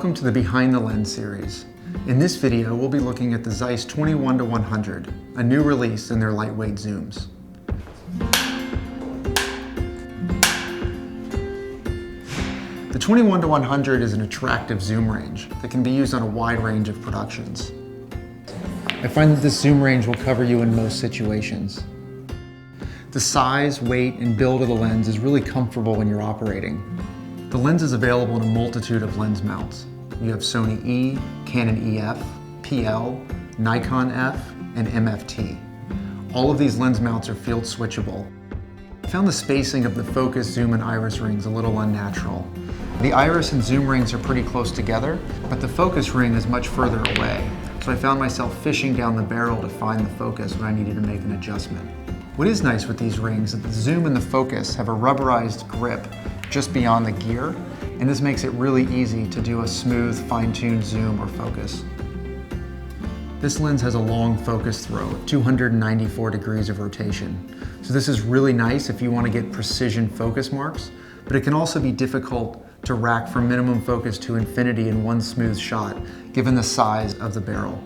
Welcome to the Behind the Lens series. In this video, we'll be looking at the Zeiss 21-100, a new release in their lightweight zooms. The 21-100 is an attractive zoom range that can be used on a wide range of productions. I find that this zoom range will cover you in most situations. The size, weight, and build of the lens is really comfortable when you're operating. The lens is available in a multitude of lens mounts. You have Sony E, Canon EF, PL, Nikon F, and MFT. All of these lens mounts are field switchable. I found the spacing of the focus, zoom, and iris rings a little unnatural. The iris and zoom rings are pretty close together, but the focus ring is much further away, so I found myself fishing down the barrel to find the focus when I needed to make an adjustment. What is nice with these rings is that the zoom and the focus have a rubberized grip just beyond the gear, and this makes it really easy to do a smooth, fine-tuned zoom or focus. This lens has a long focus throw of 294 degrees of rotation, so this is really nice if you want to get precision focus marks, but it can also be difficult to rack from minimum focus to infinity in one smooth shot, given the size of the barrel.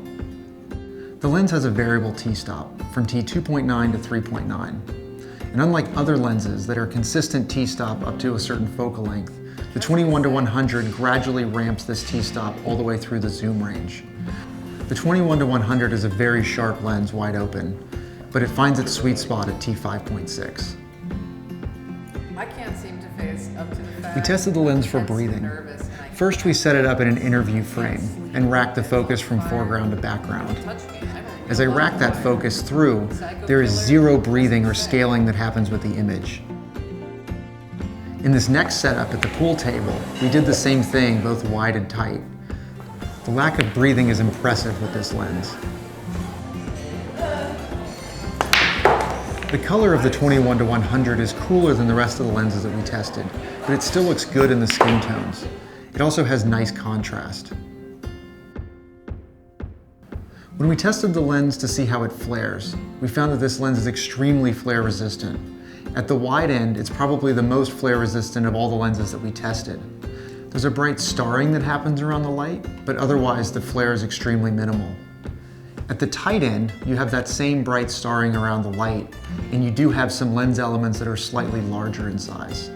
The lens has a variable t-stop from t2.9 to 3.9. And unlike other lenses that are consistent t-stop up to a certain focal length, the 21-100 gradually ramps this t-stop all the way through the zoom range. The 21-100 is a very sharp lens wide open, but it finds its sweet spot at t5.6. I can't seem to face up to the fact. We tested the lens for breathing. First, we set it up in an interview frame and racked the focus from foreground to background. As I rack that focus through, there is zero breathing or scaling that happens with the image. In this next setup at the pool table, we did the same thing, both wide and tight. The lack of breathing is impressive with this lens. The color of the 21-100 is cooler than the rest of the lenses that we tested, but it still looks good in the skin tones. It also has nice contrast. When we tested the lens to see how it flares, we found that this lens is extremely flare resistant. At the wide end, it's probably the most flare resistant of all the lenses that we tested. There's a bright starring that happens around the light, but otherwise the flare is extremely minimal. At the tight end, you have that same bright starring around the light, and you do have some lens elements that are slightly larger in size.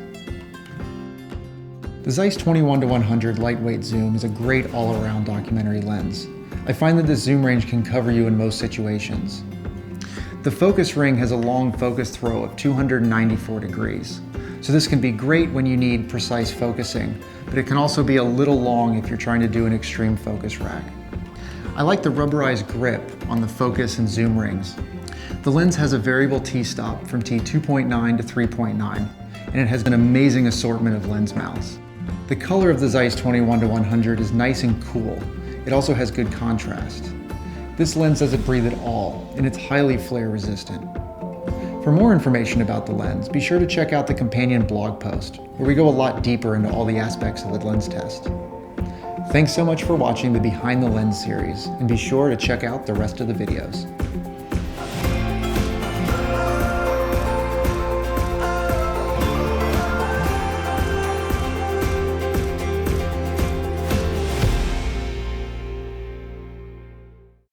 The Zeiss 21-100 lightweight zoom is a great all-around documentary lens. I find that this zoom range can cover you in most situations. The focus ring has a long focus throw of 294 degrees, so this can be great when you need precise focusing, but it can also be a little long if you're trying to do an extreme focus rack. I like the rubberized grip on the focus and zoom rings. The lens has a variable t-stop from t2.9 to 3.9, and it has an amazing assortment of lens mounts. The color of the Zeiss 21-100 is nice and cool. It also has good contrast. This lens doesn't breathe at all, and it's highly flare resistant. For more information about the lens, be sure to check out the companion blog post, where we go a lot deeper into all the aspects of the lens test. Thanks so much for watching the Behind the Lens series, and be sure to check out the rest of the videos.